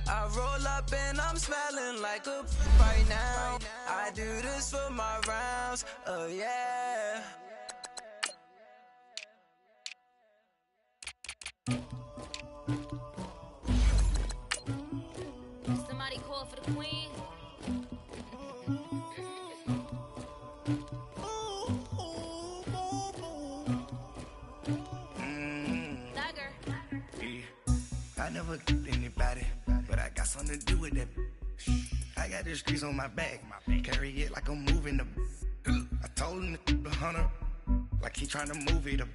I roll up and I'm smelling like a right now. I do this for my rounds, oh yeah. Somebody call for the queen. I never killed anybody, but I got something to do with that. I got the streets on my back, carry it like I'm moving the. I told him to the hunter, like he trying to move it up.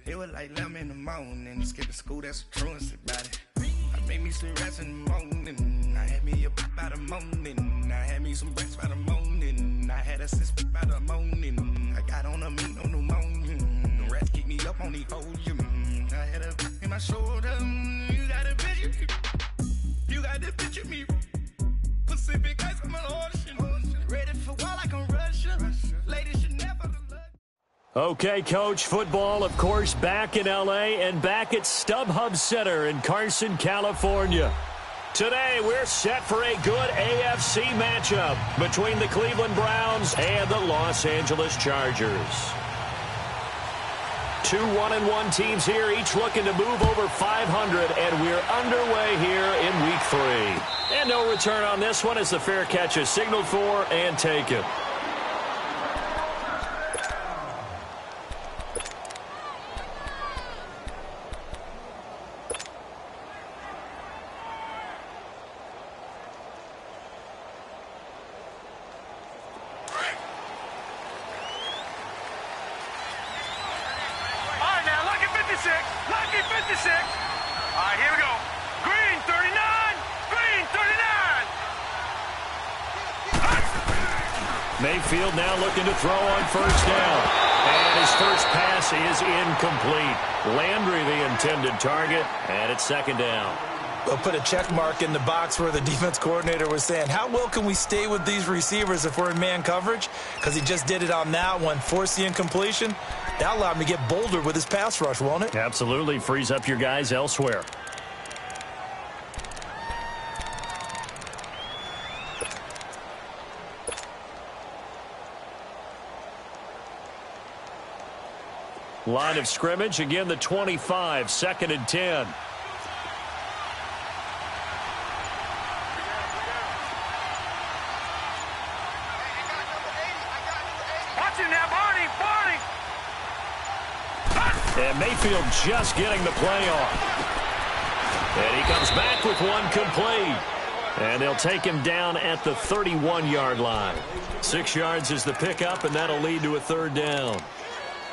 It was like 11 in the morning, skipping school, that's a truancy about it. I made me some rest in the morning, I had me a by the morning, I had me some breaks by the morning, I had a sis by the morning, I got on a meat on the morning, the rats keep me up on the podium, I had a in my shoulder, you got a picture me, you got this picture me, Pacific ice on my ocean, ready for war like I'm Russia, ladies should never. Okay, Coach, football, of course, back in L.A. and back at StubHub Center in Carson, California. Today, we're set for a good AFC matchup between the Cleveland Browns and the Los Angeles Chargers. Two 1-1 teams here, each looking to move over 500, and we're underway here in Week 3. And no return on this one as the fair catch is signaled for and taken. Lucky 56. All right, here we go. Green 39. Green 39. Mayfield now looking to throw on first down. And his first pass is incomplete. Landry the intended target, and it's second down. We'll put a check mark in the box where the defense coordinator was saying, how well can we stay with these receivers if we're in man coverage? Because he just did it on that one, forced the incompletion. That allowed him to get bolder with his pass rush, won't it? Absolutely. Frees up your guys elsewhere. Line of scrimmage, again the 25, 2nd and 10. And Mayfield just getting the play off. And he comes back with one complete. And they'll take him down at the 31-yard line. 6 yards is the pickup, and that'll lead to a third down.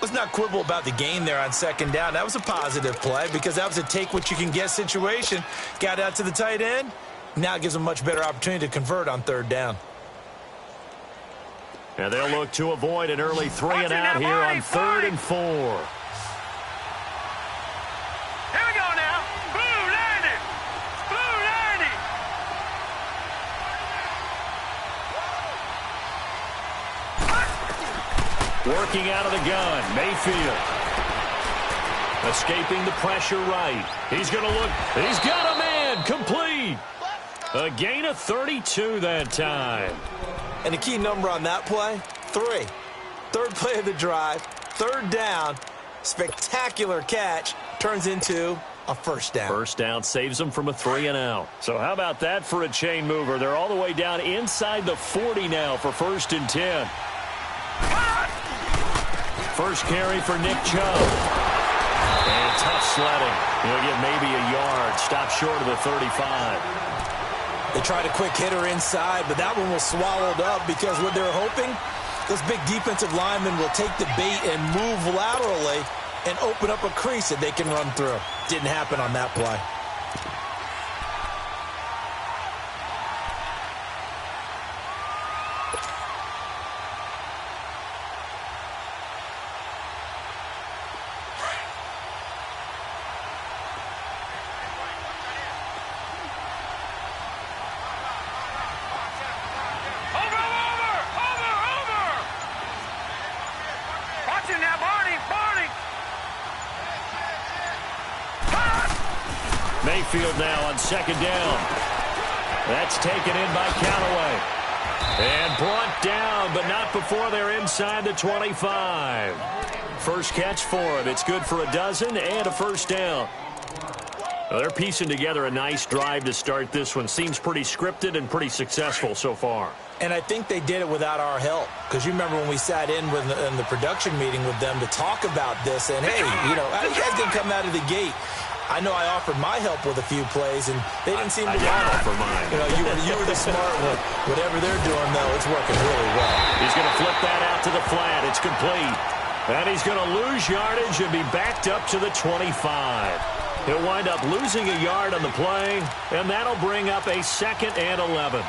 Let's not quibble about the gain there on second down. That was a positive play because that was a take-what-you-can-get situation. Got out to the tight end. Now it gives them a much better opportunity to convert on third down. And they'll look to avoid an early 3-and-out here on 3rd and 4. Working out of the gun, Mayfield. Escaping the pressure right. He's going to look. He's got a man. Complete. A gain of 32 that time. And the key number on that play, 3. Third play of the drive, third down, spectacular catch, turns into a first down. First down saves them from a 3-and-out. So how about that for a chain mover? They're all the way down inside the 40 now for 1st and 10. First carry for Nick Chubb. And tough sledding. He'll get maybe a yard. Stop short of the 35. They tried a quick hitter inside, but that one was swallowed up because what they're hoping, those big defensive linemen will take the bait and move laterally and open up a crease that they can run through. Didn't happen on that play. Mayfield now on second down. That's taken in by Callaway. And brought down, but not before they're inside the 25. First catch for him. It's good for a dozen and a first down. Well, they're piecing together a nice drive to start this one. Seems pretty scripted and pretty successful so far. And I think they did it without our help. Because you remember when we sat in the production meeting with them to talk about this. And, hey, you know, how you guys going to come out of the gate? I know I offered my help with a few plays, and they didn't seem to want it. Offer mine. You know, you were the smart one. Whatever they're doing, though, it's working really well. He's going to flip that out to the flat. It's complete. And he's going to lose yardage and be backed up to the 25. He'll wind up losing a yard on the play, and that'll bring up a 2nd and 11.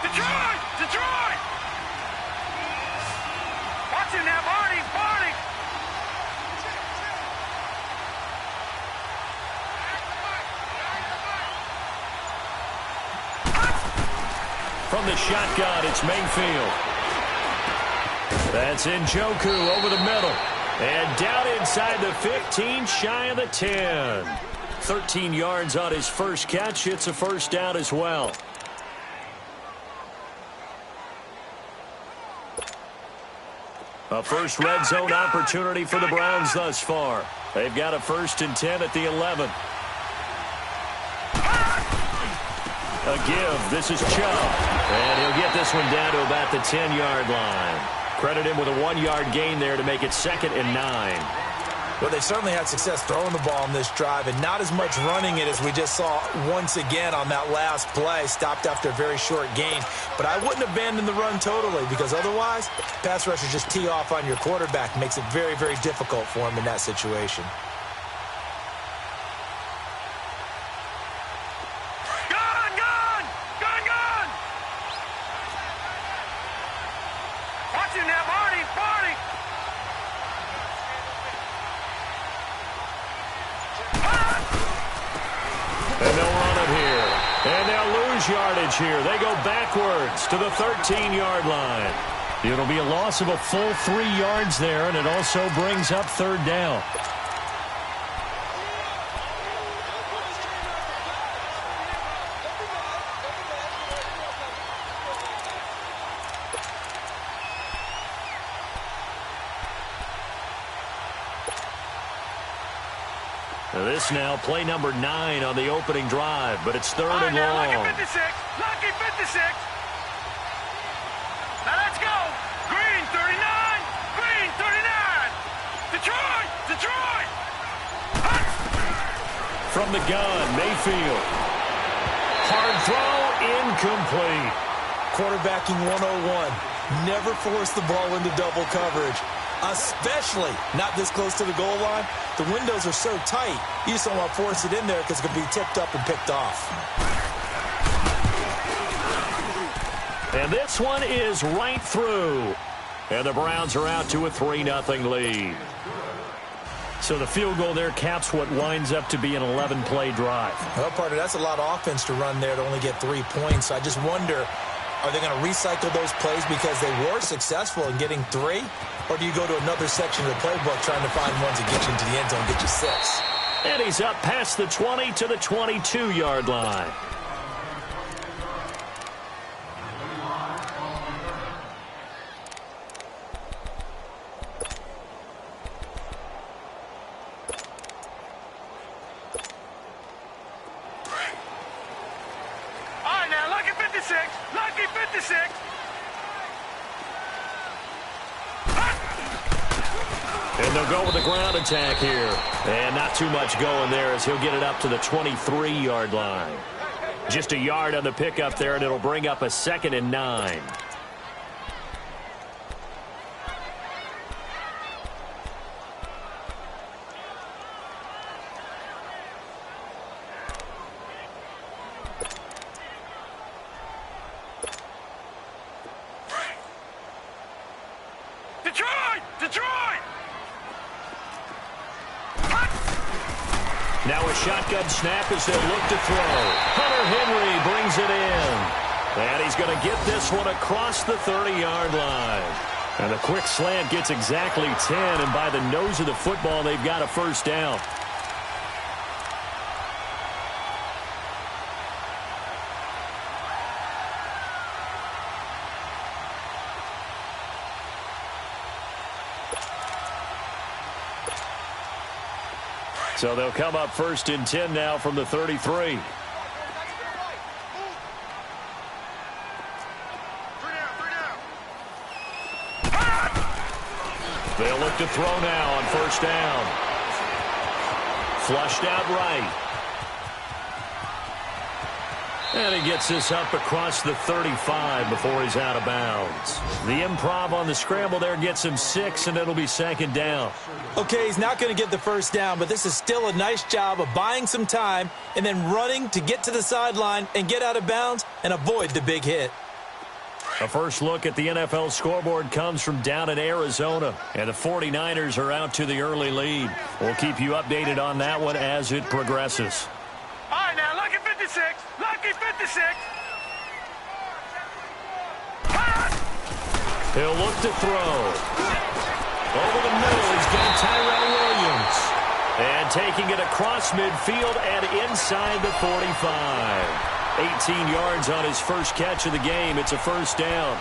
Detroit! Watch him now, Barney! From the shotgun, it's Mayfield. That's Njoku over the middle. And down inside the 15, shy of the 10. 13 yards on his first catch. It's a first down as well. A first red zone opportunity for the Browns thus far. They've got a 1st and 10 at the 11. A give. This is Chubb. And he'll get this one down to about the 10-yard line. Credit him with a 1-yard gain there to make it 2nd and 9. Well, they certainly had success throwing the ball on this drive, and not as much running it as we just saw once again on that last play. Stopped after a very short gain. But I wouldn't abandon the run totally, because otherwise, pass rushers just tee off on your quarterback. Makes it very, very difficult for him in that situation. Watch him now, Barney! And they'll run it here. And they'll lose yardage here. They go backwards to the 13-yard line. It'll be a loss of a full 3 yards there, and it also brings up 3rd down. This now play number 9 on the opening drive, but it's 3rd and long. Lucky 56. Now let's go. Green 39. Detroit. From the gun, Mayfield. Hard throw, incomplete. Quarterbacking 101. Never force the ball into double coverage, especially not this close to the goal line. The windows are so tight, you just don't want to force it in there because it can be tipped up and picked off. And this one is right through. And the Browns are out to a 3-0 lead. So the field goal there caps what winds up to be an 11-play drive. Well, partner, that's a lot of offense to run there to only get 3 points. I just wonder, are they going to recycle those plays because they were successful in getting 3? Or do you go to another section of the playbook trying to find ones that get you into the end zone and get you 6? And he's up past the 20 to the 22-yard line. All right, now, lucky 56. And they'll go with the ground attack here. And not too much going there as he'll get it up to the 23-yard line. Just a yard on the pickup there, and it'll bring up a 2nd and 9. Detroit! Now a shotgun snap as they look to throw. Hunter Henry brings it in. And he's going to get this one across the 30-yard line. And the quick slant gets exactly 10, and by the nose of the football, they've got a first down. So they'll come up 1st and 10 now from the 33. They'll look to throw now on 1st down. Flushed out right. And he gets this up across the 35 before he's out of bounds. The improv on the scramble there gets him 6, and it'll be 2nd down. Okay, he's not going to get the first down, but this is still a nice job of buying some time and then running to get to the sideline and get out of bounds and avoid the big hit. A first look at the NFL scoreboard comes from down in Arizona, and the 49ers are out to the early lead. We'll keep you updated on that one as it progresses. All right, now, lucky 56. Lucky 56. He'll look to throw. Over the middle, he's got Tyrell Williams. And taking it across midfield and inside the 45. 18 yards on his first catch of the game. It's a first down.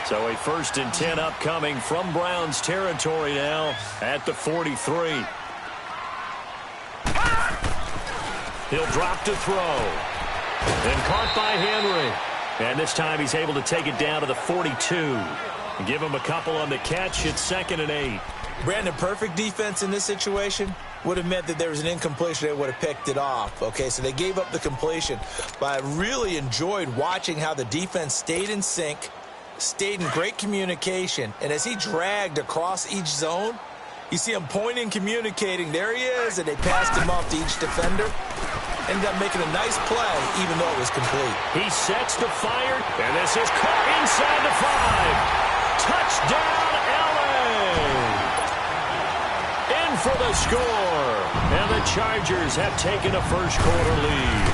So a 1st and 10 upcoming from Browns territory now at the 43. He'll drop to throw. And caught by Henry. And this time he's able to take it down to the 42. And give him a couple on the catch. It's 2nd and 8. Brandon, perfect defense in this situation would have meant that there was an incompletion. They would have picked it off. Okay, so they gave up the completion. But I really enjoyed watching how the defense stayed in sync, stayed in great communication. And as he dragged across each zone, you see him pointing, communicating. There he is, and they passed him off to each defender. Ended up making a nice play, even though it was complete. He sets to fire, and this is caught inside the 5. Touchdown, L.A. In for the score. And the Chargers have taken a first-quarter lead.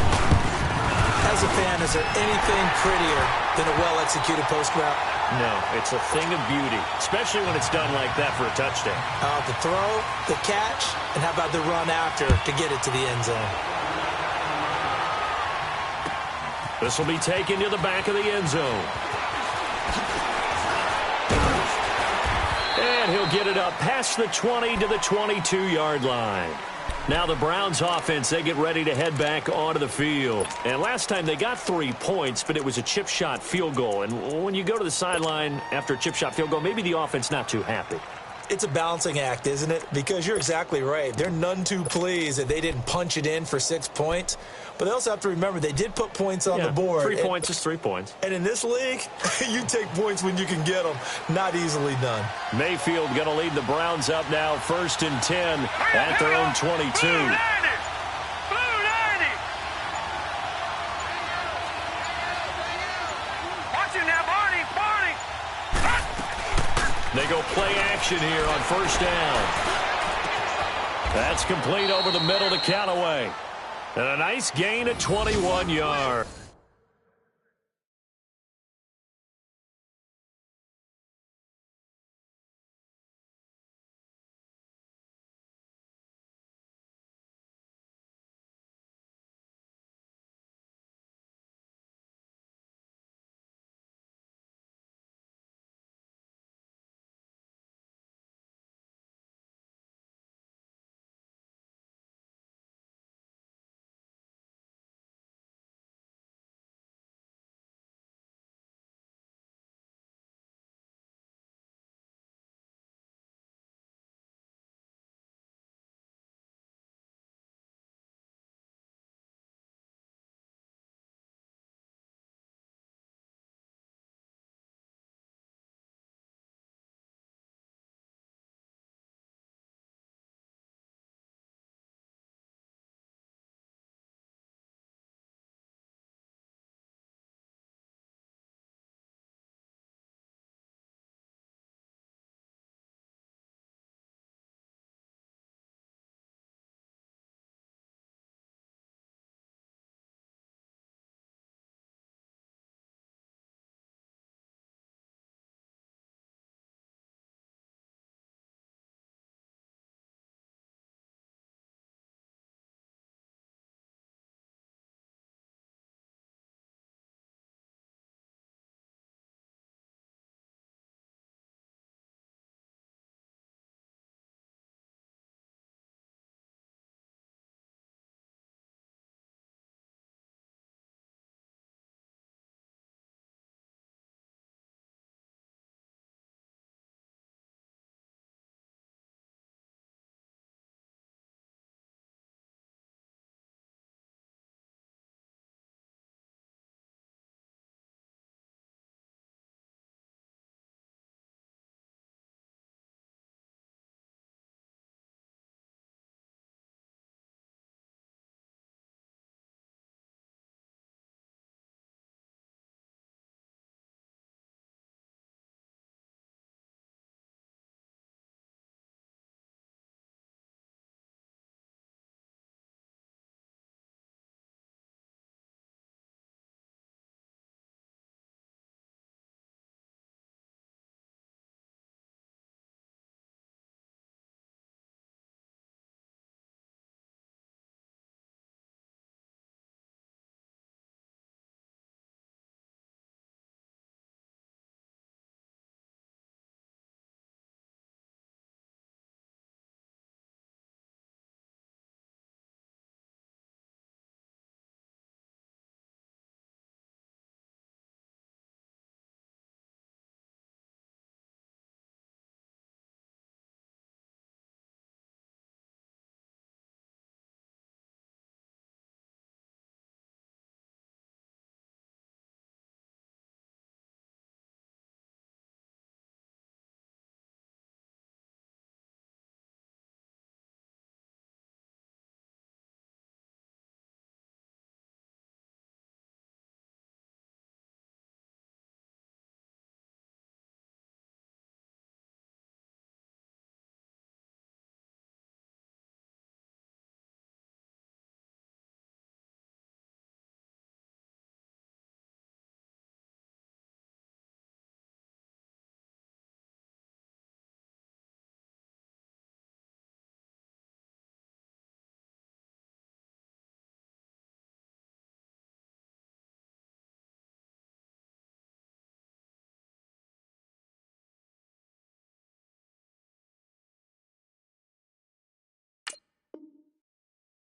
As a fan, is there anything prettier than a well-executed post route? No, it's a thing of beauty, especially when it's done like that for a touchdown. The throw, the catch, and how about the run after to get it to the end zone? This will be taken to the back of the end zone. And he'll get it up past the 20 to the 22-yard line. Now the Browns offense, they get ready to head back onto the field. And last time they got 3 points, but it was a chip shot field goal. And when you go to the sideline after a chip shot field goal, maybe the offense not too happy. It's a balancing act, isn't it? Because you're exactly right. They're none too pleased that they didn't punch it in for 6 points. But they also have to remember they did put points on the board. 3 points is 3 points. And in this league, you take points when you can get them. Not easily done. Mayfield going to lead the Browns up now 1st and 10 at their own 22. Blue 90. Watch it now, Barney. They go play action here on 1st down. That's complete over the middle to Callaway. And a nice gain of 21 yards.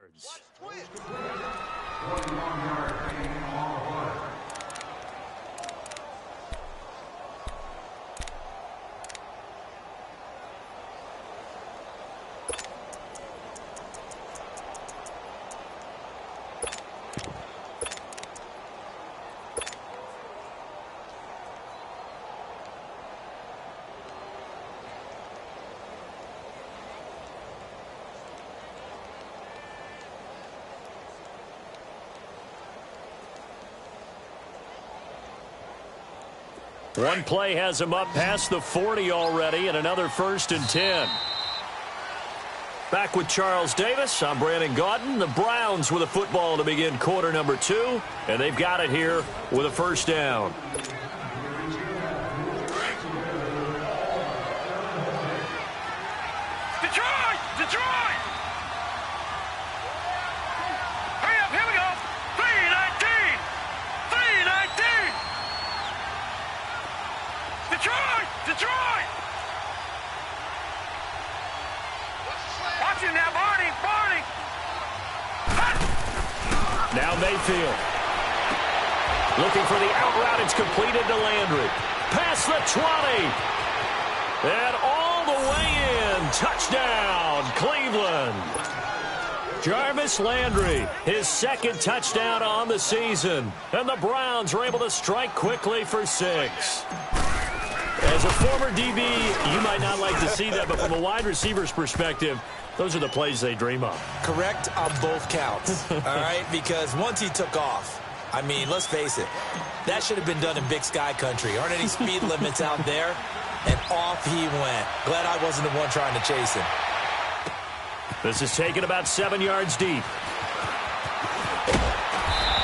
yards. One play has him up past the 40 already, and another 1st and 10. Back with Charles Davis, I'm Brandon Gaudin. The Browns with a football to begin quarter number 2, and they've got it here with a 1st down. Detroit! Detroit! Hurry up, here we go! 3:19! 3:19! Detroit! Detroit! Watch him now, Barney! Barney! Now Mayfield. Looking for the out route. It's completed to Landry. Past the 20. And all the way in. Touchdown, Cleveland. Jarvis Landry, his 2nd touchdown on the season. And the Browns are able to strike quickly for 6. As a former DB, you might not like to see that, but from a wide receiver's perspective, those are the plays they dream of. Correct on both counts, all right? Because once he took off, I mean, let's face it, that should have been done in Big Sky country. Aren't any speed limits out there? And off he went. Glad I wasn't the one trying to chase him. This is taken about 7 yards deep.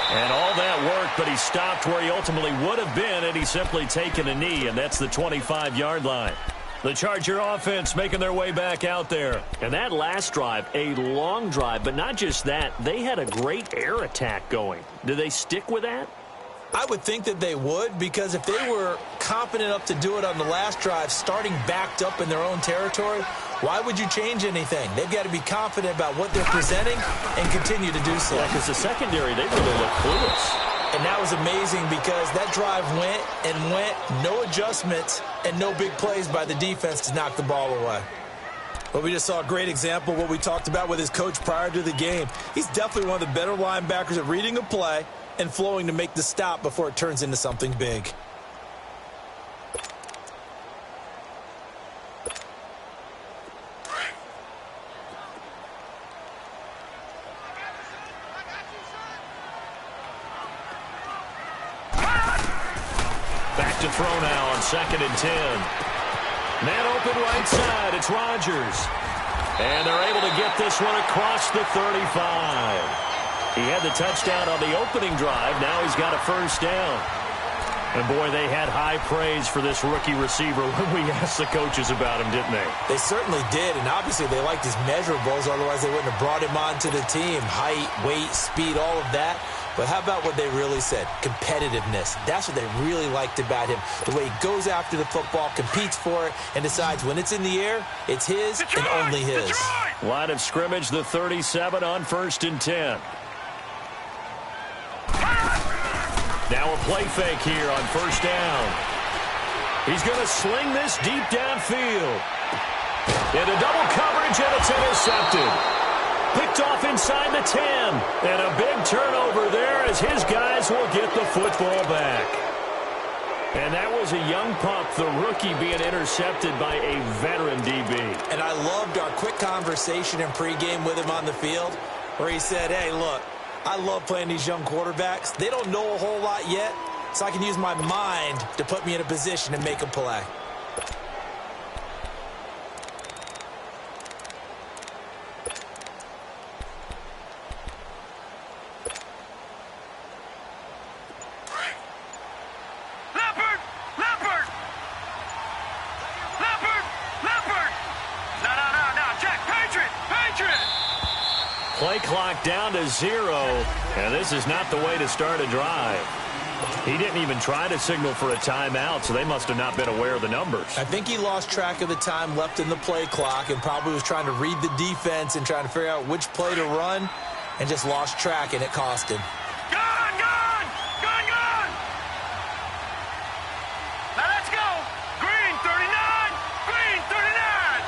And all that worked, but he stopped where he ultimately would have been had he simply taken a knee, and that's the 25-yard line. The Charger offense making their way back out there. And that last drive, a long drive, but not just that, they had a great air attack going. Do they stick with that? I would think that they would, because if they were confident enough to do it on the last drive, starting backed up in their own territory, why would you change anything? They've got to be confident about what they're presenting and continue to do so. Yeah, because the secondary, they really look clueless. And that was amazing because that drive went and went, no adjustments, and no big plays by the defense to knock the ball away. But we just saw a great example of what we talked about with his coach prior to the game. He's definitely one of the better linebackers at reading a play and flowing to make the stop before it turns into something big. Back to throw now on 2nd and 10. Man open right side. It's Rodgers. And they're able to get this one across the 35. He had the touchdown on the opening drive. Now he's got a 1st down. And, boy, they had high praise for this rookie receiver when we asked the coaches about him, didn't they? They certainly did, and obviously they liked his measurables. Otherwise they wouldn't have brought him onto the team. Height, weight, speed, all of that. But how about what they really said? Competitiveness. That's what they really liked about him. The way he goes after the football, competes for it, and decides when it's in the air, it's his and only his. Line of scrimmage, the 37 on 1st and 10. Now a play fake here on 1st down. He's going to sling this deep downfield. Into double coverage, and it's intercepted. Picked off inside the 10. And a big turnover there as his guys will get the football back. And that was a young pup, the rookie, being intercepted by a veteran DB. And I loved our quick conversation in pregame with him on the field where he said, hey, look, I love playing these young quarterbacks. They don't know a whole lot yet, so I can use my mind to put me in a position to make a play. Play clock down to 0, and this is not the way to start a drive. He didn't even try to signal for a timeout, so they must have not been aware of the numbers. I think he lost track of the time left in the play clock and probably was trying to read the defense and trying to figure out which play to run. and just lost track, and it cost him. Gone! Now let's go! Green 39! Green 39!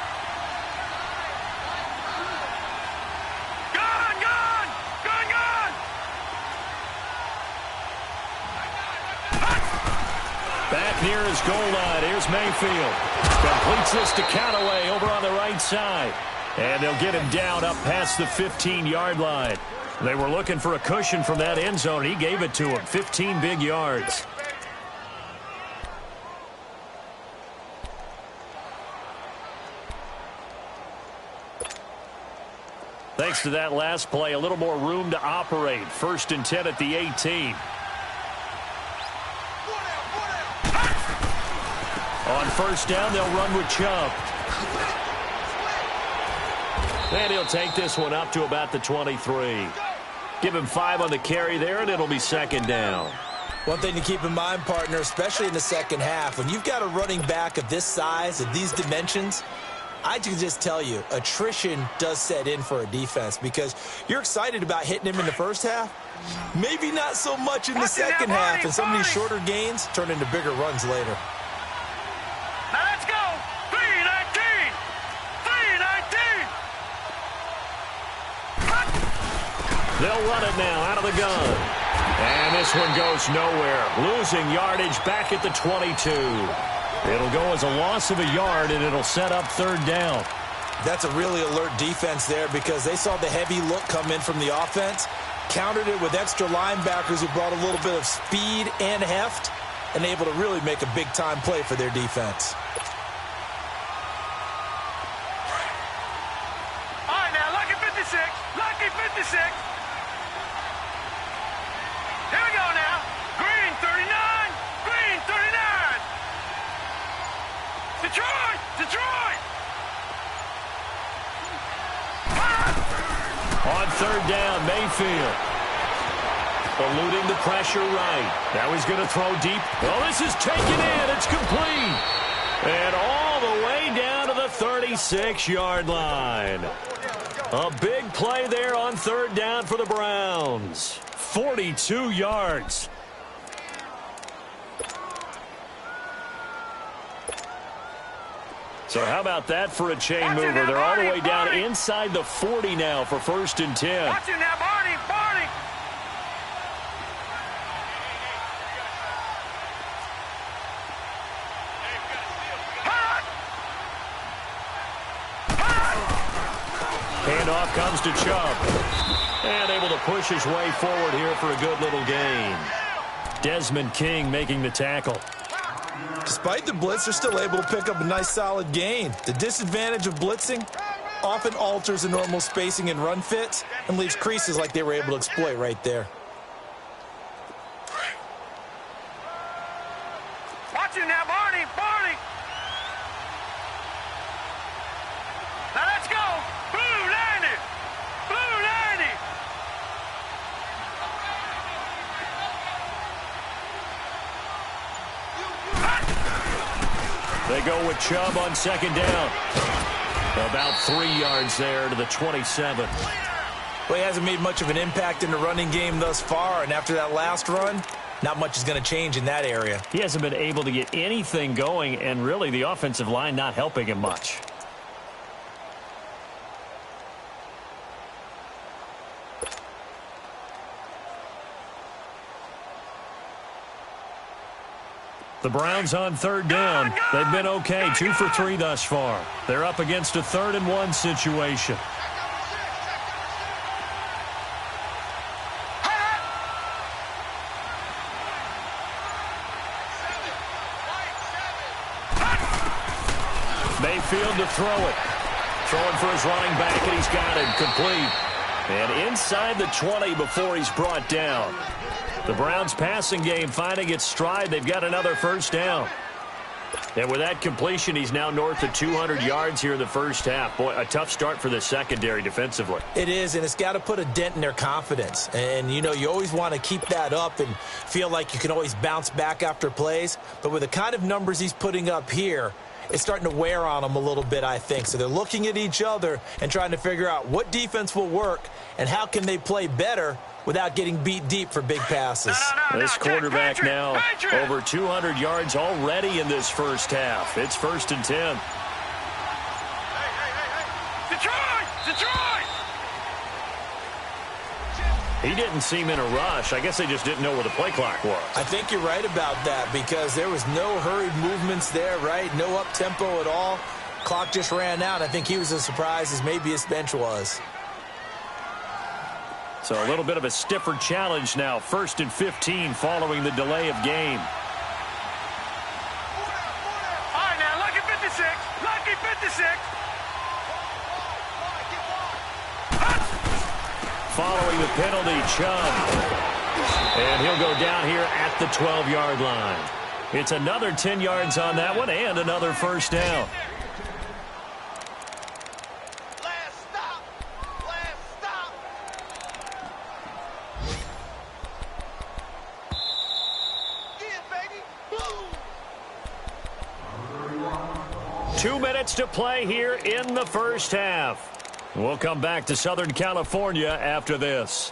Gone! Back near his goal line. Here's Mayfield. Completes this to Callaway over on the right side. And they'll get him down up past the 15-yard line. They were looking for a cushion from that end zone. He gave it to him. 15 big yards. Thanks to that last play, a little more room to operate. 1st and 10 at the 18. On 1st down, they'll run with Chubb. And he'll take this one up to about the 23. Give him 5 on the carry there, and it'll be 2nd down. One thing to keep in mind, partner, especially in the second half, when you've got a running back of this size, of these dimensions, I can just tell you, attrition does set in for a defense because you're excited about hitting him in the first half. Maybe not so much in the second half, and some of these shorter gains turn into bigger runs later. Now let's go! 3-19! 3-19! They'll run it now out of the gun. And this one goes nowhere. Losing yardage back at the 22. It'll go as a loss of a yard, and it'll set up 3rd down. That's a really alert defense there because they saw the heavy look come in from the offense, countered it with extra linebackers who brought a little bit of speed and heft, and able to really make a big-time play for their defense. All right, now, lucky 56. Lucky 56. Here we go now. Green 39. Green 39. Detroit. On 3rd down, Mayfield. Eluding the pressure right. Now he's going to throw deep. Well, this is taken in. It's complete. And all the way down to the 36-yard line. A big play there on 3rd down for the Browns. 42 yards. So how about that for a chain mover? They're all the way down inside the 40 now for 1st and 10. Watch it now, Barney. Handoff comes to Chubb. And able to push his way forward here for a good little gain. Desmond King making the tackle. Despite the blitz, they're still able to pick up a nice solid gain. The disadvantage of blitzing often alters the normal spacing and run fits and leaves creases like they were able to exploit right there. Watch it now, Barney. Now let's go. Blue 90. They go with Chubb on 2nd down. About 3 yards there to the 27. Well, he hasn't made much of an impact in the running game thus far, and after that last run, not much is going to change in that area. He hasn't been able to get anything going, and really the offensive line not helping him much. The Browns on 3rd down. They've been okay, 2 for 3 thus far. They're up against a 3rd and 1 situation. Mayfield to throw it. Throwing for his running back, and he's got it complete. And inside the 20 before he's brought down. The Browns passing game finding its stride. They've got another 1st down. And with that completion, he's now north of 200 yards here in the first half. Boy, a tough start for the secondary defensively. It is, and it's got to put a dent in their confidence. And, you know, you always want to keep that up and feel like you can always bounce back after plays. But with the kind of numbers he's putting up here, it's starting to wear on them a little bit, I think. So they're looking at each other and trying to figure out what defense will work and how can they play better without getting beat deep for big passes. This quarterback now over 200 yards already in this first half. It's 1st and 10. Detroit! He didn't seem in a rush. I guess they just didn't know where the play clock was. I think you're right about that because there was no hurried movements there, right? No up-tempo at all. Clock just ran out. I think he was as surprised as maybe his bench was. So a little bit of a stiffer challenge now. 1st and 15 following the delay of game. All right, now, lucky 56. Lucky 56. Following the penalty, Chubb. And he'll go down here at the 12-yard line. It's another 10 yards on that one and another first down. Last stop. Last stop. Get it, baby. Boom. 2 minutes to play here in the first half. We'll come back to Southern California after this.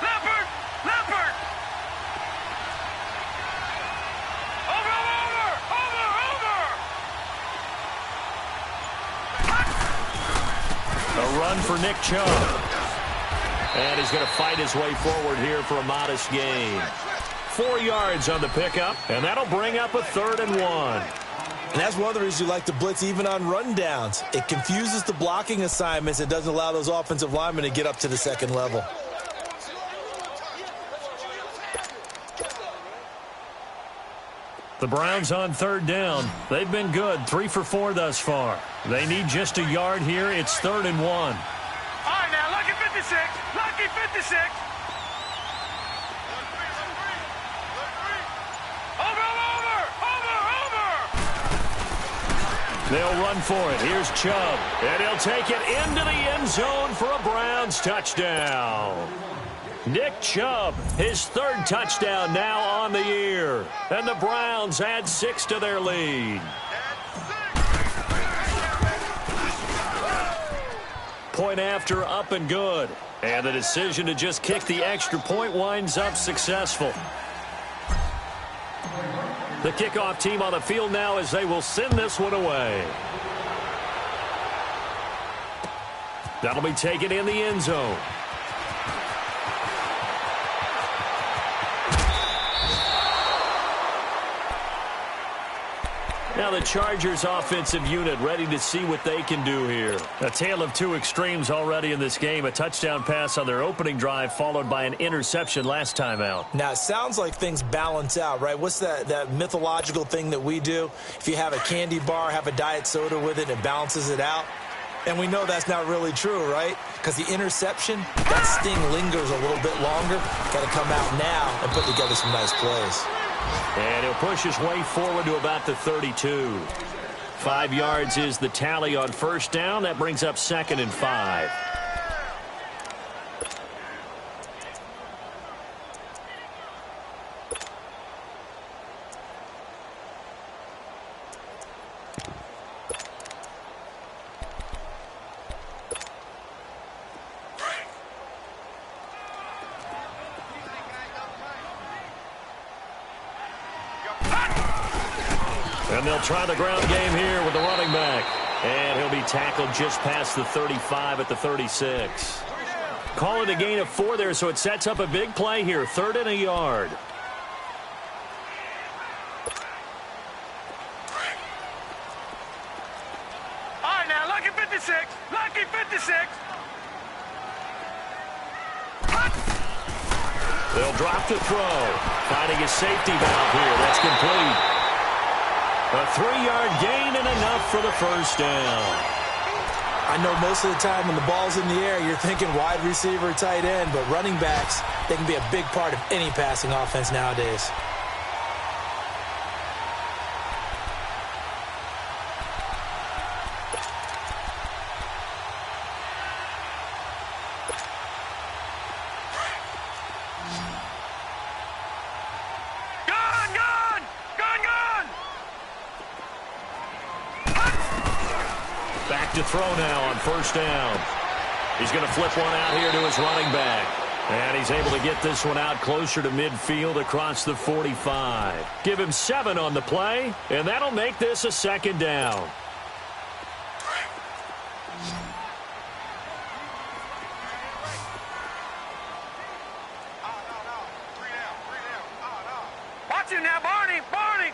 Leopard. Over. A run for Nick Chubb. And he's going to fight his way forward here for a modest gain. 4 yards on the pickup, and that'll bring up a 3rd and 1. And that's one of the reasons you like to blitz even on rundowns. It confuses the blocking assignments. It doesn't allow those offensive linemen to get up to the second level. The Browns on 3rd down. They've been good, 3 for 4 thus far. They need just a yard here. It's 3rd and 1. All right, now, lucky 56. Lucky 56. Over. They'll run for it. Here's Chubb. And he'll take it into the end zone for a Browns touchdown. Nick Chubb, his 3rd touchdown now on the year. And the Browns add 6 to their lead. Point after, up and good. And the decision to just kick the extra point winds up successful. The kickoff team on the field now as they will send this one away. That'll be taken in the end zone. Now the Chargers offensive unit ready to see what they can do here. A tale of two extremes already in this game. A touchdown pass on their opening drive followed by an interception last time out. Now, it sounds like things balance out, right? What's that mythological thing that we do? If you have a candy bar, have a diet soda with it, it balances it out. And we know that's not really true, right? Because the interception, that sting lingers a little bit longer. Got to come out now and put together some nice plays. And he'll push his way forward to about the 32. 5 yards is the tally on first down. That brings up 2nd and 5. And they'll try the ground game here with the running back. And he'll be tackled just past the 35 at the 36. Call it a gain of 4 there, so it sets up a big play here. 3rd and a yard. All right, now, lucky 56. Lucky 56. They'll drop the throw. Finding a safety valve here. That's complete. A 3-yard gain and enough for the first down. I know most of the time when the ball's in the air, you're thinking wide receiver, tight end, but running backs, they can be a big part of any passing offense nowadays. to throw now on first down. He's going to flip one out here to his running back. And he's able to get this one out closer to midfield across the 45. Give him 7 on the play, and that'll make this a second down. Watch him now, Barney! Barney!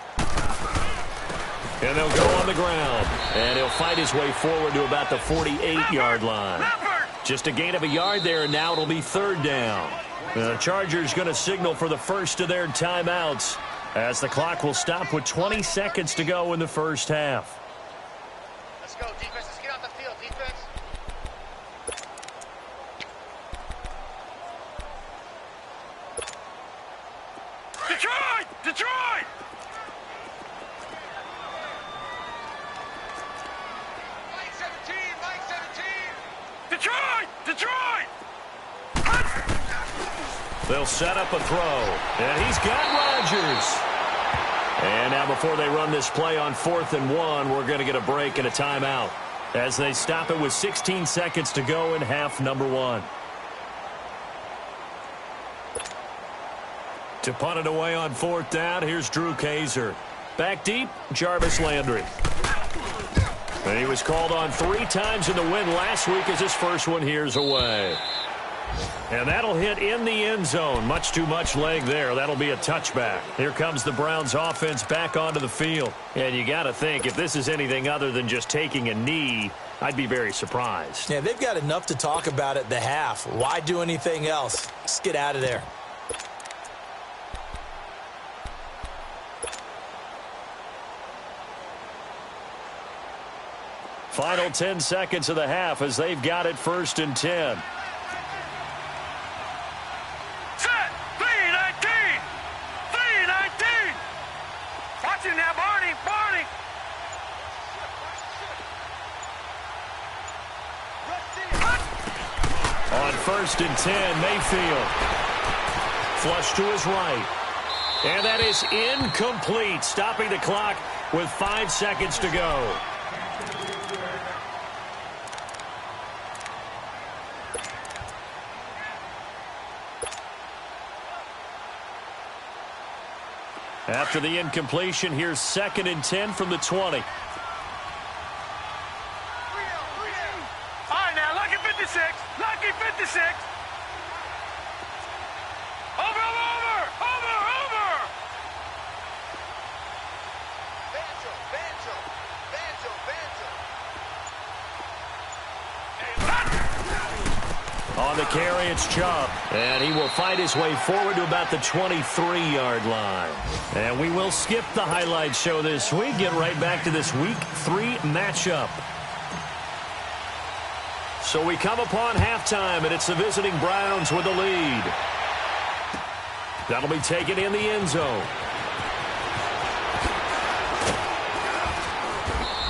And they'll go on the ground. And he'll fight his way forward to about the 48-yard line. Just a gain of a yard there, and now it'll be third down. The Chargers going to signal for the first of their timeouts as the clock will stop with 20 seconds to go in the first half. Let's go, defense. Let's get off the field, defense. Detroit! Detroit! Mike 17! Mike 17! Detroit! Detroit! They'll set up a throw, and he's got Rodgers. And now before they run this play on 4th and 1, we're going to get a break and a timeout as they stop it with 16 seconds to go in half number 1. To punt it away on 4th down, here's Drew Kaiser. Back deep, Jarvis Landry. And he was called on 3 times in the win last week as his first one here's away. And that'll hit in the end zone. Much too much leg there. That'll be a touchback. Here comes the Browns offense back onto the field. And you got to think, if this is anything other than just taking a knee, I'd be very surprised. Yeah, they've got enough to talk about at the half. Why do anything else? Just get out of there. Final 10 seconds of the half as they've got it 1st and 10. Set! 3-19! 3-19! Watch him now, Barney! Barney! On 1st and 10, Mayfield. Flush to his right. And that is incomplete, stopping the clock with 5 seconds to go. After the incompletion, here's 2nd and 10 from the 20. All right, now, lucky 56. Lucky 56. Over, over, over. Over, over. Banjo, banjo. Banjo, banjo. On the carry, it's Chubb. And he will fight his way forward to about the 23-yard line. And we will skip the highlight show this week. Get right back to this Week 3 matchup. So we come upon halftime, and it's the visiting Browns with the lead. That'll be taken in the end zone.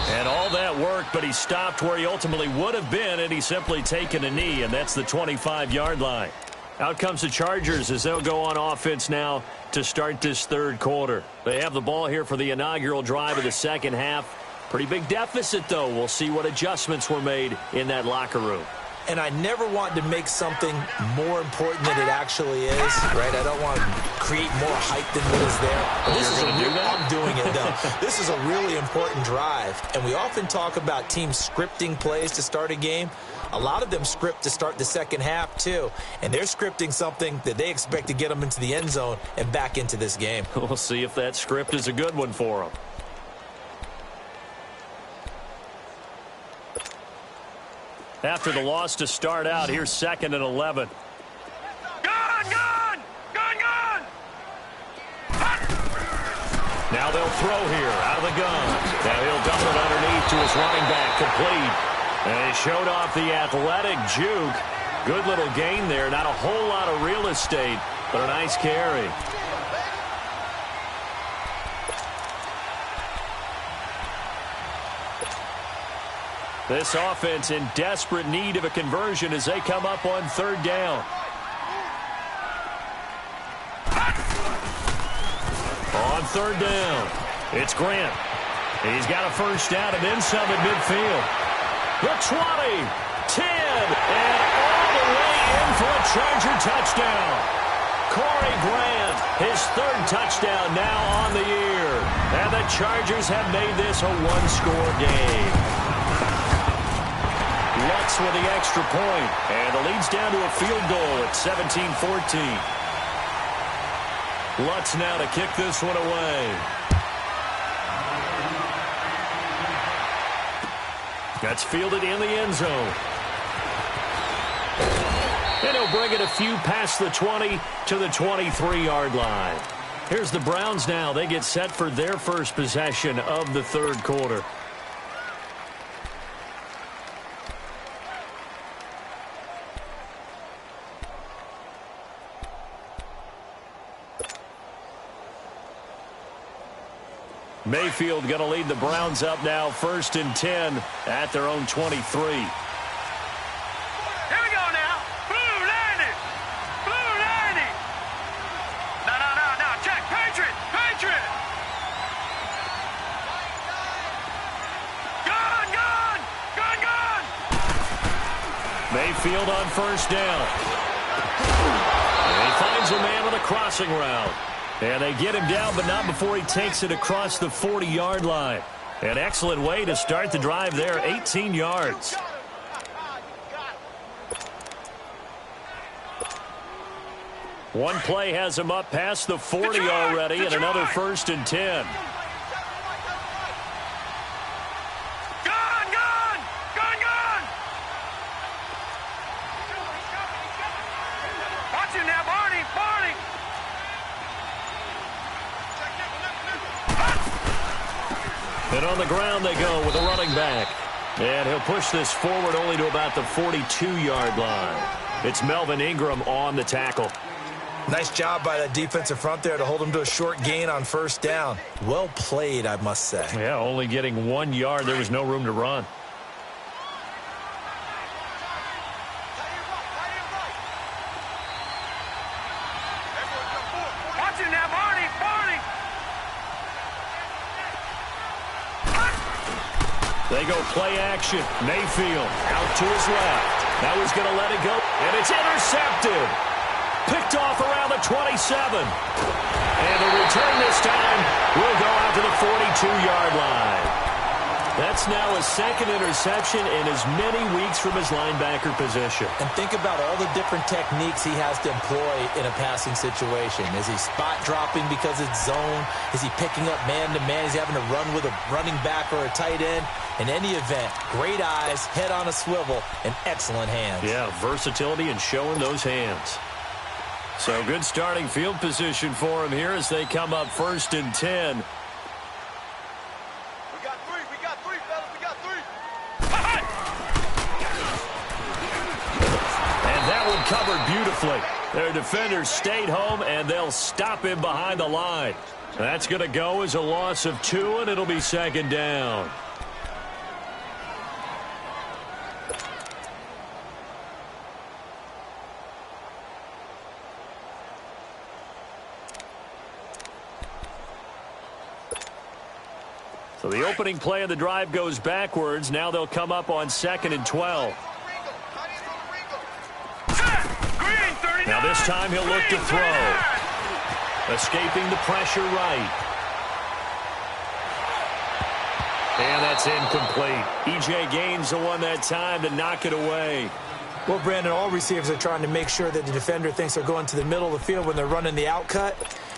And all that worked, but he stopped where he ultimately would have been, and he's simply taken a knee, and that's the 25-yard line. Out comes the Chargers as they'll go on offense now to start this third quarter. They have the ball here for the inaugural drive of the second half. Pretty big deficit, though. We'll see what adjustments were made in that locker room. And I never want to make something more important than it actually is, right? I don't want to create more hype than what is there. I'm doing it, though. This is a really important drive. And we often talk about teams scripting plays to start a game. A lot of them script to start the second half, too. And they're scripting something that they expect to get them into the end zone and back into this game. We'll see if that script is a good one for them. After the loss to start out, here's 2nd and 11. Gun, gun! Gun, gun! Now they'll throw here out of the gun. Now he'll dump it underneath to his running back, complete. And he showed off the athletic juke. Good little gain there. Not a whole lot of real estate, but a nice carry. This offense in desperate need of a conversion as they come up on 3rd down. On 3rd down, it's Grant. He's got a first down and then some at midfield. the 20, 10, and all the way in for a Charger touchdown. Corey Grant, his third touchdown now on the year. And the Chargers have made this a one-score game. Lutz with the extra point, and the lead's down to a field goal at 17-14. Lutz now to kick this one away. That's fielded in the end zone. And he'll bring it a few past the 20 to the 23-yard line. Here's the Browns now. They get set for their first possession of the third quarter. Mayfield going to lead the Browns up now, 1st and 10 at their own 23. Here we go now. Blue 90. Blue 90. No. Check. Patriot. Gun. Mayfield on 1st down. And he finds a man with a crossing route. And they get him down, but not before he takes it across the 40-yard line. An excellent way to start the drive there, 18 yards. One play has him up past the 40 already, and another 1st and 10. Gun. Watch him now, Barney. And on the ground they go with a running back. And he'll push this forward only to about the 42-yard line. It's Melvin Ingram on the tackle. Nice job by that defensive front there to hold him to a short gain on 1st down. Well played, I must say. Yeah, only getting 1 yard. There was no room to run. Watch him now, Barney. They go play action. Mayfield out to his left. Now he's going to let it go. And it's intercepted. Picked off around the 27. And the return this time will go out to the 42-yard line. That's now his second interception in as many weeks from his linebacker position. And think about all the different techniques he has to employ in a passing situation. Is he spot dropping because it's zone? Is he picking up man-to-man? Is he having to run with a running back or a tight end? In any event, great eyes, head on a swivel, and excellent hands. Yeah, versatility and showing those hands. So good starting field position for him here as they come up 1st and 10. We got three, fellas. We got three. And that one covered beautifully. Their defenders stayed home, and they'll stop him behind the line. That's going to go as a loss of 2, and it'll be 2nd down. So the opening play of the drive goes backwards. Now they'll come up on 2nd and 12. Now this time he'll look to throw. Escaping the pressure right. And that's incomplete. E.J. Gaines the one that time to knock it away. Well, Brandon, all receivers are trying to make sure that the defender thinks they're going to the middle of the field when they're running the out cut.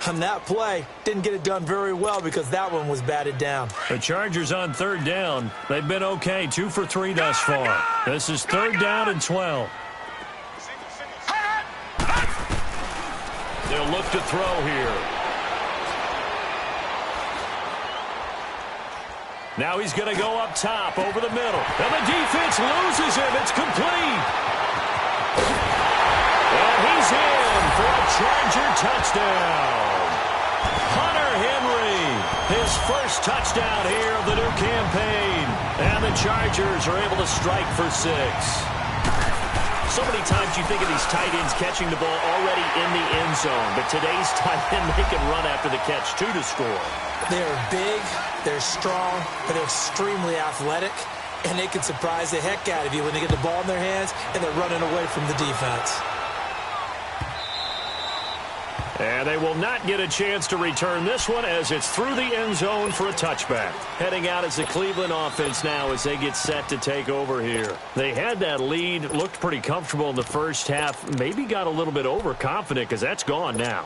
On that play, didn't get it done very well because that one was batted down. The Chargers on 3rd down. They've been okay, 2 for 3 thus far. This is 3rd down and 12. They'll look to throw here. Now he's going to go up top over the middle. And the defense loses him. It's complete. And he's in for a Charger touchdown. Hunter Henry, his first touchdown here of the new campaign. And the Chargers are able to strike for 6. So many times you think of these tight ends catching the ball already in the end zone. But today's tight end, they can run after the catch, too, to score. They're big, they're strong, but they're extremely athletic. and they can surprise the heck out of you when they get the ball in their hands and they're running away from the defense. And they will not get a chance to return this one as it's through the end zone for a touchback. Heading out as the Cleveland offense now as they get set to take over here. They had that lead, looked pretty comfortable in the first half, maybe got a little bit overconfident because that's gone now.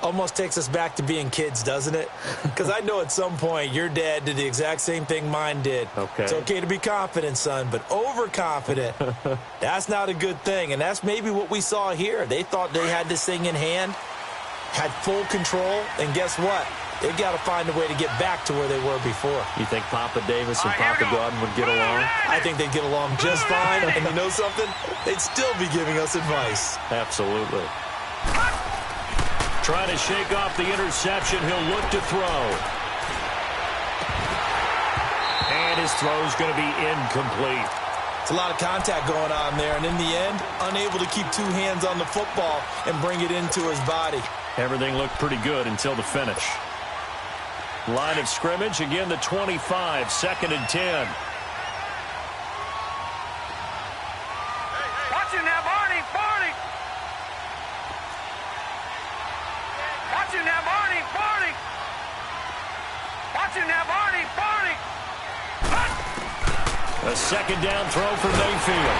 Almost takes us back to being kids, doesn't it? Because I know at some point your dad did the exact same thing mine did. Okay. It's okay to be confident, son, but overconfident, that's not a good thing. And that's maybe what we saw here. They thought they had this thing in hand, had full control, and guess what? They've got to find a way to get back to where they were before. You think Papa Davis and Papa Gordon would get along? I think they'd get along just fine. And you know something? They'd still be giving us advice. Absolutely. Trying to shake off the interception. He'll look to throw. And his throw's going to be incomplete. It's a lot of contact going on there, and in the end, unable to keep two hands on the football and bring it into his body. Everything looked pretty good until the finish. Line of scrimmage, again the 25, 2nd and 10. Watch him now, Barney! Barney! Watch him now, Barney! Barney! Watch him now, Barney! Barney! A 2nd down throw for Mayfield.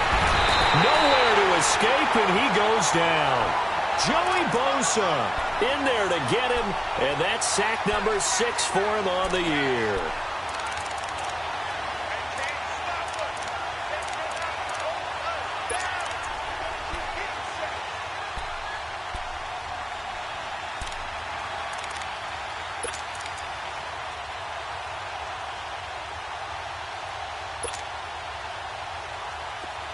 Nowhere to escape, and he goes down. Joey Bosa in there to get him, and that's sack number 6 for him on the year.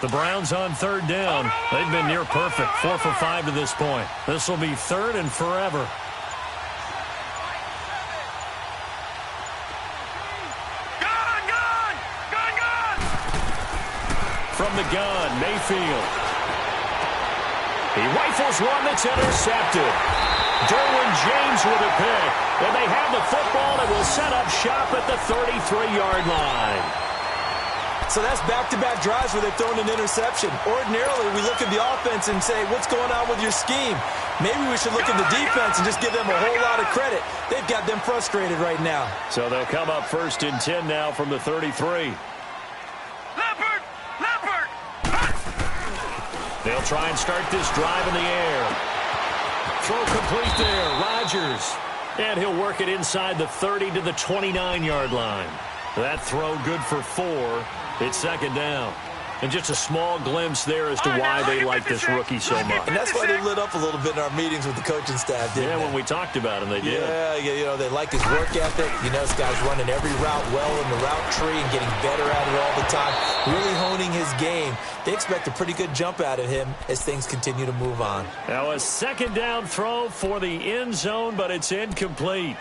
The Browns on 3rd down. They've been near perfect, 4 for 5 to this point. This will be 3rd and forever. Gun! Gun! Gun! Gun! From the gun, Mayfield. He rifles one that's intercepted. Derwin James with a pick. And they have the football and will set up shop at the 33-yard line. So that's back-to-back drives where they've thrown an interception. Ordinarily, we look at the offense and say, what's going on with your scheme? Maybe we should look at the defense and just give them a whole lot of credit. They've got them frustrated right now. So they'll come up 1st and 10 now from the 33. Leopard! Leopard! They'll try and start this drive in the air. Throw complete there, Rodgers. And he'll work it inside the 30 to the 29-yard line. That throw good for 4. It's 2nd down. And just a small glimpse there as to why they like this rookie so much. And that's why they lit up a little bit in our meetings with the coaching staff, didn't they? When we talked about him, they did. Yeah, you know, they like his work ethic. You know, this guy's running every route well in the route tree and getting better at it all the time, really honing his game. They expect a pretty good jump out of him as things continue to move on. Now a 2nd down throw for the end zone, but it's incomplete.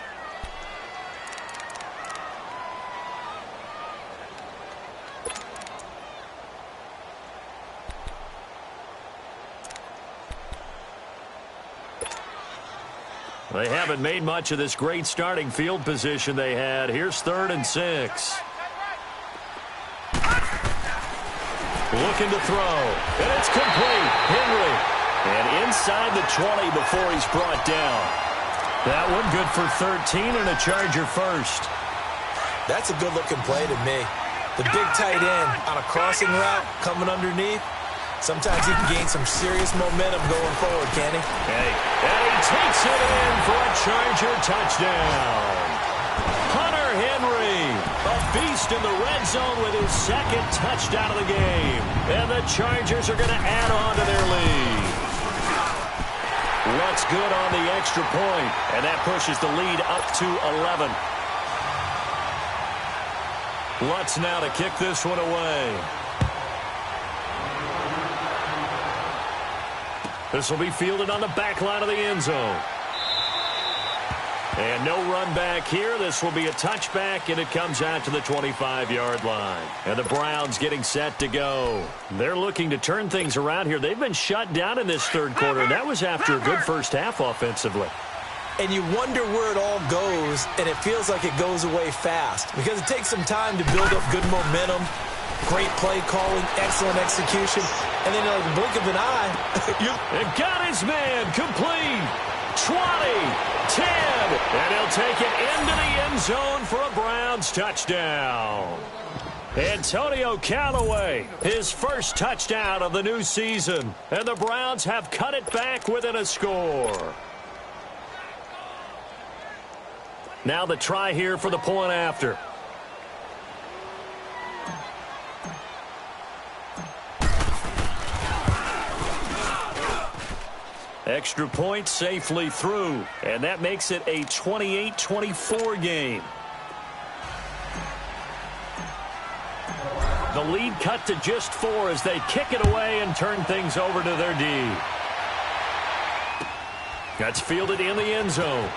They haven't made much of this great starting field position they had. Here's 3rd and 6. Looking to throw. And it's complete. Henry. And inside the 20 before he's brought down. That one good for 13 and a Charger first. That's a good-looking play to me. The big tight end on a crossing route coming underneath. Sometimes he can gain some serious momentum going forward, can he? And he takes it in for a Charger touchdown. Hunter Henry, a beast in the red zone with his 2nd touchdown of the game. And the Chargers are going to add on to their lead. What's good on the extra point? And that pushes the lead up to 11. Lutz now to kick this one away. This will be fielded on the back line of the end zone. And no run back here. This will be a touchback, and it comes out to the 25-yard line. And the Browns getting set to go. They're looking to turn things around here. They've been shut down in this 3rd quarter, and that was after a good first half offensively. and you wonder where it all goes, and it feels like it goes away fast because it takes some time to build up good momentum, great play calling, excellent execution, and then like the blink of an eye, and got his man complete. 20, 10, and he'll take it into the end zone for a Browns touchdown. Antonio Callaway, his first touchdown of the new season, and the Browns have cut it back within a score. Now the try here for the point after. Extra point safely through, and that makes it a 28-24 game. The lead cut to just 4 as they kick it away and turn things over to their D. That's fielded in the end zone.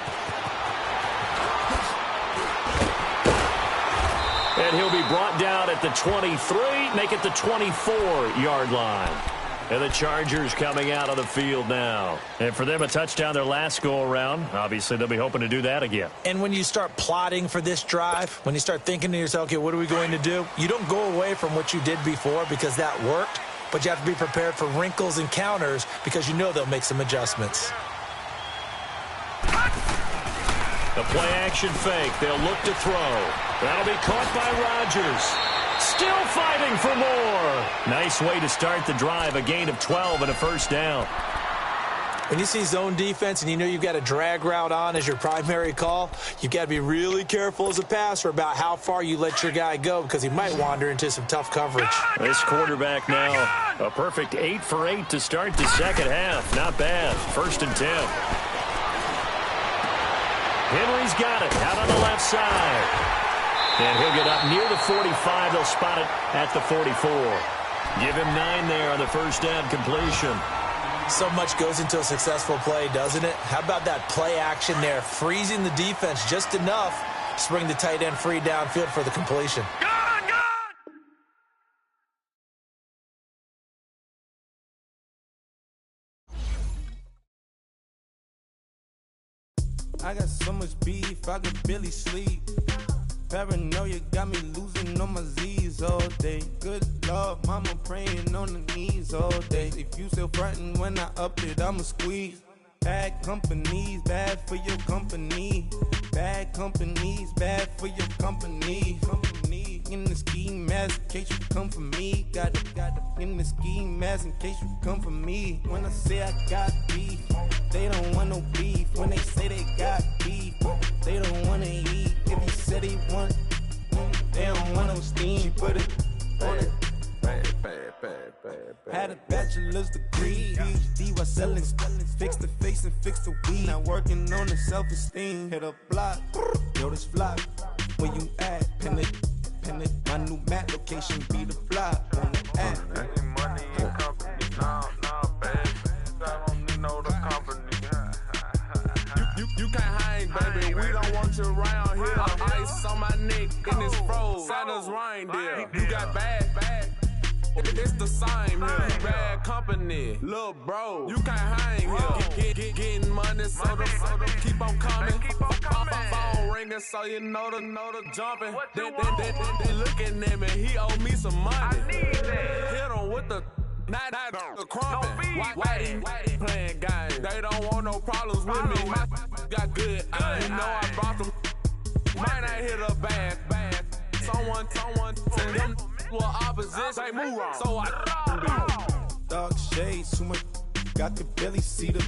And he'll be brought down at the 23, make it the 24-yard line. And the Chargers coming out of the field now. And for them, a touchdown their last go-around. Obviously, they'll be hoping to do that again. And when you start plotting for this drive, when you start thinking to yourself, okay, what are we going to do? You don't go away from what you did before because that worked, but you have to be prepared for wrinkles and counters because you know they'll make some adjustments. The play-action fake. They'll look to throw. That'll be caught by Rodgers. Still fighting for more. Nice way to start the drive. A gain of 12 and a first down. When you see zone defense and you know you've got a drag route on as your primary call, you've got to be really careful as a passer about how far you let your guy go because he might wander into some tough coverage. This quarterback now, a perfect 8 for 8 to start the second half. Not bad. 1st and 10. Henry's got it out on the left side. And he'll get up near the 45. They'll spot it at the 44. Give him 9 there on the first down completion. So much goes into a successful play, doesn't it? How about that play action there, freezing the defense just enough to bring the tight end free downfield for the completion. I got so much beef, I could barely sleep. Paranoia got me losing on my Z's all day. Good Lord, mama praying on the knees all day. If you still frontin' when I up it, I'ma squeeze. Bad companies, bad for your company. Bad companies, bad for your company. Company in the ski mask in case you come for me. Got it in the ski mask in case you come for me. When I say I got beef, they don't want no beef. When they say they got beef, they don't wanna eat. If you said they want, they don't want no steam. Put it on it. Had a bachelor's degree, PhD while selling, fix the face and fix the weed. Now working on the self-esteem. Hit a block, yo this flock. Where you at? Pin it. My new map location be the block on the app. Money and company, no, baby. I don't need no the company. You can't hang, baby. We don't want you around here. Ice on my neck and it's froze. Santa's reindeer. You got bad. It's the same here. Bad company, little bro. You can't hang here. Getting money, so the keep on coming. Phone ringing, so you know the jumping. They looking at me. He owe me some money. Hit him with the not the crumping. Whitey playing games. They don't want no problems with me. Got good. You know I brought them. Might not hit a bad. Someone tell them. Well, opposition, say move on. So I Dark shades, too much. Got the belly see the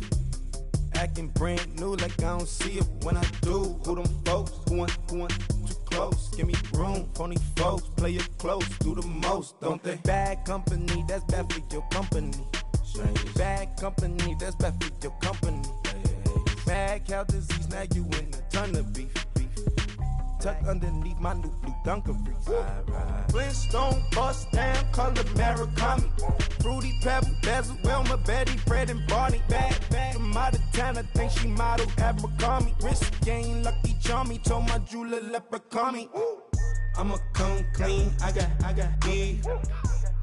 acting brand new, like I don't see it when I do. Who them folks? Who want too close? Give me room, phony folks. Play it close, do the most, don't they? Bad company, that's bad for your company. Bad company, that's bad for your company. Mad cow disease, now you in a ton of beef. Tuck underneath my new blue Dunkaroos. Flintstone bust down, color Murakami. Fruity Pebble, Basil, Wilma, Betty, Fred, and Barney. Bad from out of town, I think she model Abercrombie. Wrist game, Lucky Charmy, told my jeweler leprechaun. I'ma come clean, I got beef.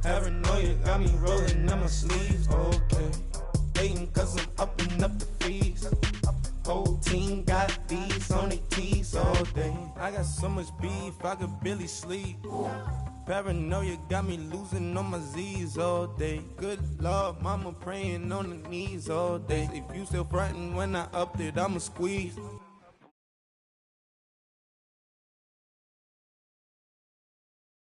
Paranoia got me rolling on my sleeves, okay. Hating cause I'm upping up the fees. Whole team got these on their tees all day. I got so much beef, I could barely sleep. Paranoia got me losing on my Z's all day. Good Lord, mama praying on the knees all day. If you still frontin' when I upped it, I'ma squeeze.